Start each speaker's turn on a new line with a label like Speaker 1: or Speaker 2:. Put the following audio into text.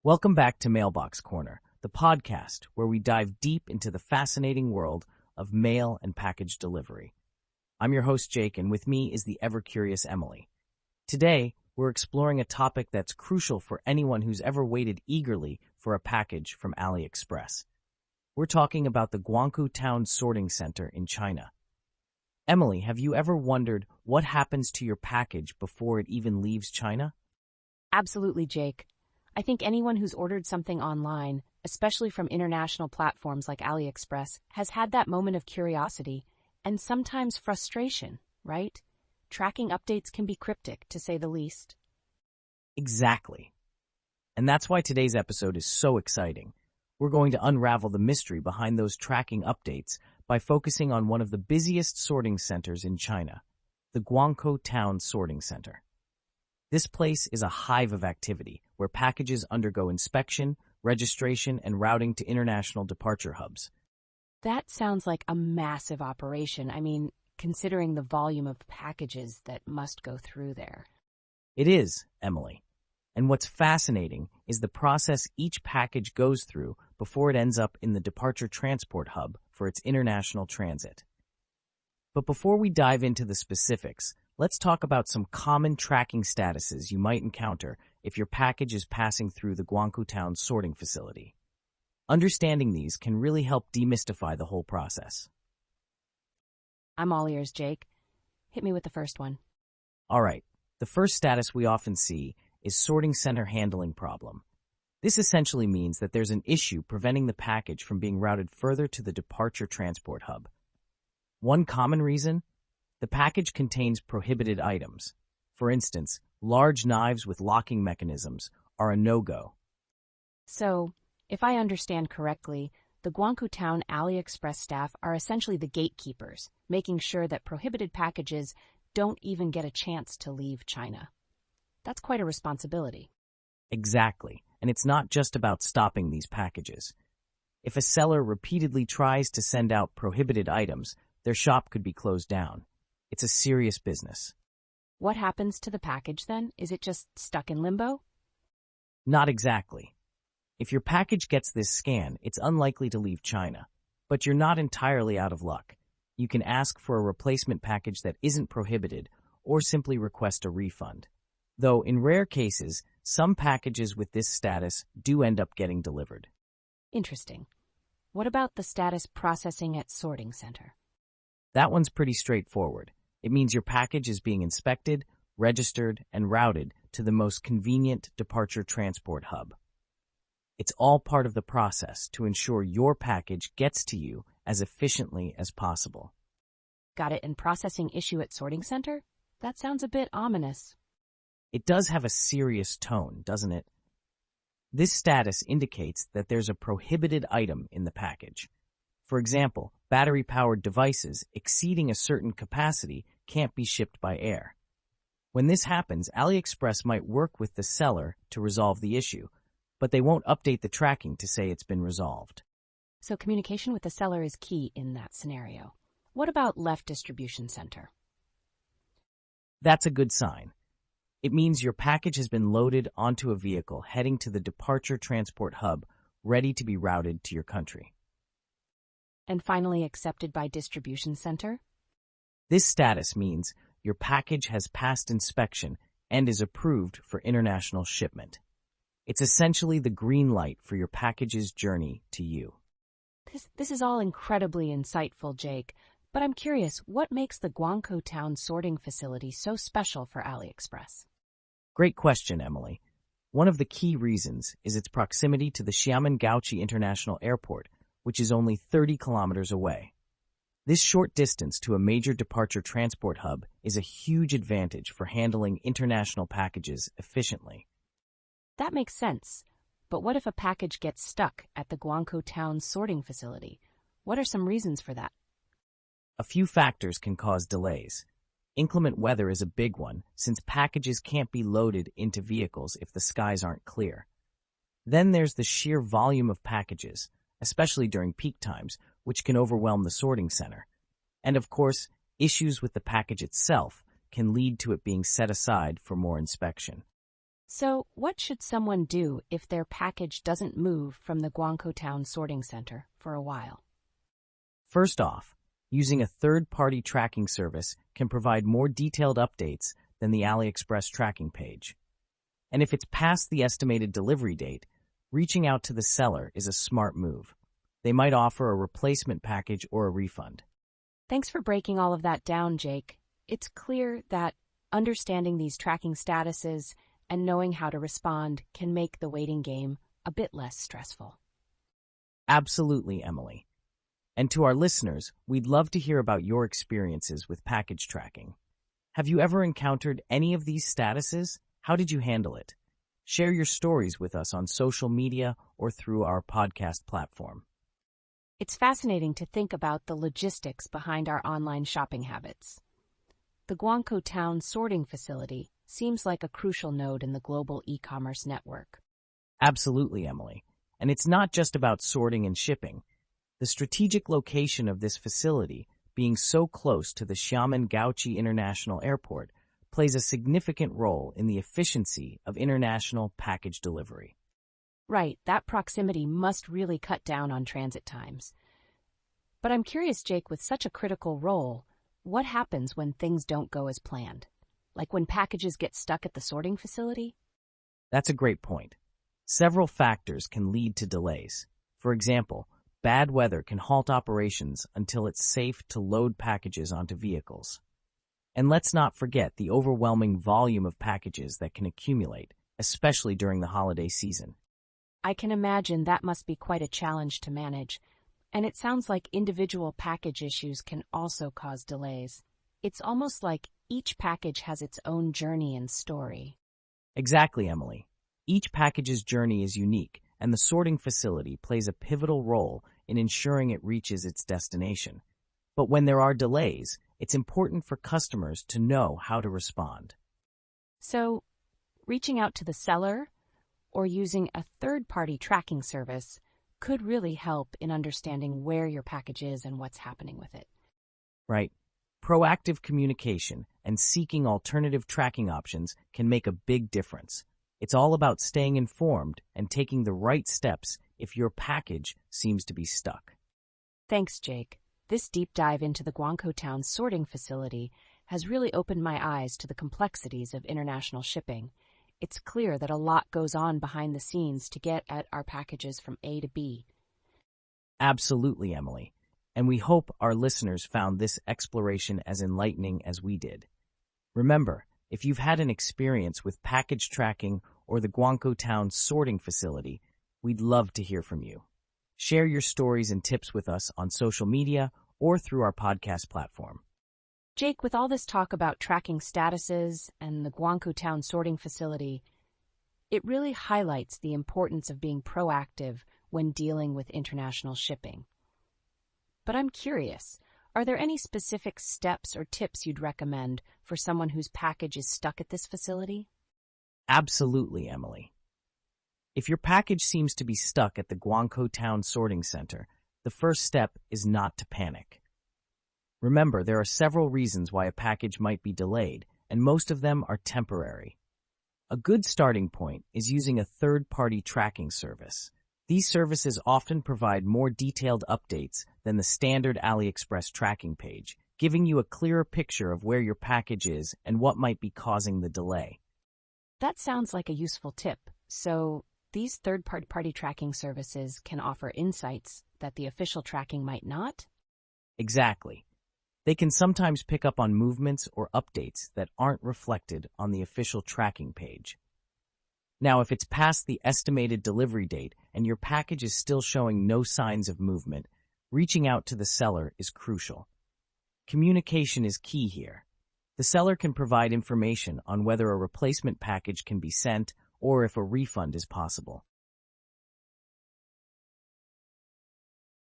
Speaker 1: Welcome back to Mailbox Corner, the podcast where we dive deep into the fascinating world of mail and package delivery. I'm your host, Jake, and with me is the ever-curious Emily. Today, we're exploring a topic that's crucial for anyone who's ever waited eagerly for a package from AliExpress. We're talking about the Guankou Town sorting center in China. Emily, have you ever wondered what happens to your package before it even leaves China?
Speaker 2: Absolutely, Jake. I think anyone who's ordered something online, especially from international platforms like AliExpress, has had that moment of curiosity and sometimes frustration, right? Tracking updates can be cryptic, to say the least.
Speaker 1: Exactly. And that's why today's episode is so exciting. We're going to unravel the mystery behind those tracking updates by focusing on one of the busiest sorting centers in China, the Guankou Town sorting center. This place is a hive of activity where packages undergo inspection, registration, and routing to international departure hubs.
Speaker 2: That sounds like a massive operation. Considering the volume of packages that must go through there.
Speaker 1: It is, Emily. And what's fascinating is the process each package goes through before it ends up in the departure transport hub for its international transit. But before we dive into the specifics, let's talk about some common tracking statuses you might encounter if your package is passing through the Guankou Town sorting facility. Understanding these can really help demystify the whole process.
Speaker 2: I'm all ears, Jake. Hit me with the first one.
Speaker 1: All right, the first status we often see is sorting center handling problem. This essentially means that there's an issue preventing the package from being routed further to the departure transport hub. One common reason? The package contains prohibited items. For instance, large knives with locking mechanisms are a no-go.
Speaker 2: So, if I understand correctly, the Guankou Town AliExpress staff are essentially the gatekeepers, making sure that prohibited packages don't even get a chance to leave China. That's quite a responsibility.
Speaker 1: Exactly, and it's not just about stopping these packages. If a seller repeatedly tries to send out prohibited items, their shop could be closed down. It's a serious business.
Speaker 2: What happens to the package then? Is it just stuck in limbo?
Speaker 1: Not exactly. If your package gets this scan, it's unlikely to leave China. But you're not entirely out of luck. You can ask for a replacement package that isn't prohibited, or simply request a refund. Though, in rare cases, some packages with this status do end up getting delivered.
Speaker 2: Interesting. What about the status processing at sorting center?
Speaker 1: That one's pretty straightforward. It means your package is being inspected, registered, and routed to the most convenient departure transport hub. It's all part of the process to ensure your package gets to you as efficiently as possible.
Speaker 2: Got it. And processing issue at sorting center? That sounds a bit ominous.
Speaker 1: It does have a serious tone, doesn't it? This status indicates that there's a prohibited item in the package. For example, battery-powered devices exceeding a certain capacity can't be shipped by air. When this happens, AliExpress might work with the seller to resolve the issue, but they won't update the tracking to say it's been resolved.
Speaker 2: So communication with the seller is key in that scenario. What about left distribution center?
Speaker 1: That's a good sign. It means your package has been loaded onto a vehicle heading to the departure transport hub, ready to be routed to your country.
Speaker 2: And finally accepted by distribution center?
Speaker 1: This status means your package has passed inspection and is approved for international shipment. It's essentially the green light for your package's journey to you.
Speaker 2: This is all incredibly insightful, Jake, but I'm curious, what makes the Guankou Town sorting facility so special for AliExpress?
Speaker 1: Great question, Emily. One of the key reasons is its proximity to the Xiamen-Gaoqi International Airport, which is only 30 kilometers away. This short distance to a major departure transport hub is a huge advantage for handling international packages efficiently.
Speaker 2: That makes sense. But what if a package gets stuck at the Guankou Town sorting facility? What are some reasons for that?
Speaker 1: A few factors can cause delays. Inclement weather is a big one, since packages can't be loaded into vehicles if the skies aren't clear. Then there's the sheer volume of packages, especially during peak times, which can overwhelm the sorting center. And of course, issues with the package itself can lead to it being set aside for more inspection.
Speaker 2: So, what should someone do if their package doesn't move from the Guankou Town sorting center for a while?
Speaker 1: First off, using a third-party tracking service can provide more detailed updates than the AliExpress tracking page. And if it's past the estimated delivery date, reaching out to the seller is a smart move. They might offer a replacement package or a refund.
Speaker 2: Thanks for breaking all of that down, Jake. It's clear that understanding these tracking statuses and knowing how to respond can make the waiting game a bit less stressful.
Speaker 1: Absolutely, Emily. And to our listeners, we'd love to hear about your experiences with package tracking. Have you ever encountered any of these statuses? How did you handle it? Share your stories with us on social media or through our podcast platform.
Speaker 2: It's fascinating to think about the logistics behind our online shopping habits. The Guankou Town sorting facility seems like a crucial node in the global e-commerce network.
Speaker 1: Absolutely, Emily. And it's not just about sorting and shipping. The strategic location of this facility, being so close to the Xiamen-Gaoqi International Airport, plays a significant role in the efficiency of international package delivery.
Speaker 2: Right, that proximity must really cut down on transit times. But I'm curious, Jake, with such a critical role, what happens when things don't go as planned? Like when packages get stuck at the sorting facility?
Speaker 1: That's a great point. Several factors can lead to delays. For example, bad weather can halt operations until it's safe to load packages onto vehicles. And let's not forget the overwhelming volume of packages that can accumulate, especially during the holiday season.
Speaker 2: I can imagine that must be quite a challenge to manage, and it sounds like individual package issues can also cause delays. It's almost like each package has its own journey and story.
Speaker 1: Exactly, Emily. Each package's journey is unique, and the sorting facility plays a pivotal role in ensuring it reaches its destination. But when there are delays, it's important for customers to know how to respond.
Speaker 2: So, reaching out to the seller or using a third-party tracking service could really help in understanding where your package is and what's happening with it.
Speaker 1: Right? Proactive communication and seeking alternative tracking options can make a big difference. It's all about staying informed and taking the right steps if your package seems to be stuck.
Speaker 2: Thanks, Jake. This deep dive into the Guankou Town sorting facility has really opened my eyes to the complexities of international shipping. It's clear that a lot goes on behind the scenes to get at our packages from A to B.
Speaker 1: Absolutely, Emily. And we hope our listeners found this exploration as enlightening as we did. Remember, if you've had an experience with package tracking or the Guankou Town sorting facility, we'd love to hear from you. Share your stories and tips with us on social media or through our podcast platform.
Speaker 2: Jake, with all this talk about tracking statuses and the Guankou Town sorting facility, it really highlights the importance of being proactive when dealing with international shipping. But I'm curious, are there any specific steps or tips you'd recommend for someone whose package is stuck at this facility?
Speaker 1: Absolutely, Emily. If your package seems to be stuck at the Guankou Town sorting center, the first step is not to panic. Remember, there are several reasons why a package might be delayed, and most of them are temporary. A good starting point is using a third-party tracking service. These services often provide more detailed updates than the standard AliExpress tracking page, giving you a clearer picture of where your package is and what might be causing the delay.
Speaker 2: That sounds like a useful tip. So, these third-party tracking services can offer insights that the official tracking might not?
Speaker 1: Exactly. They can sometimes pick up on movements or updates that aren't reflected on the official tracking page. Now, if it's past the estimated delivery date and your package is still showing no signs of movement, reaching out to the seller is crucial. Communication is key here. The seller can provide information on whether a replacement package can be sent or if a refund is possible.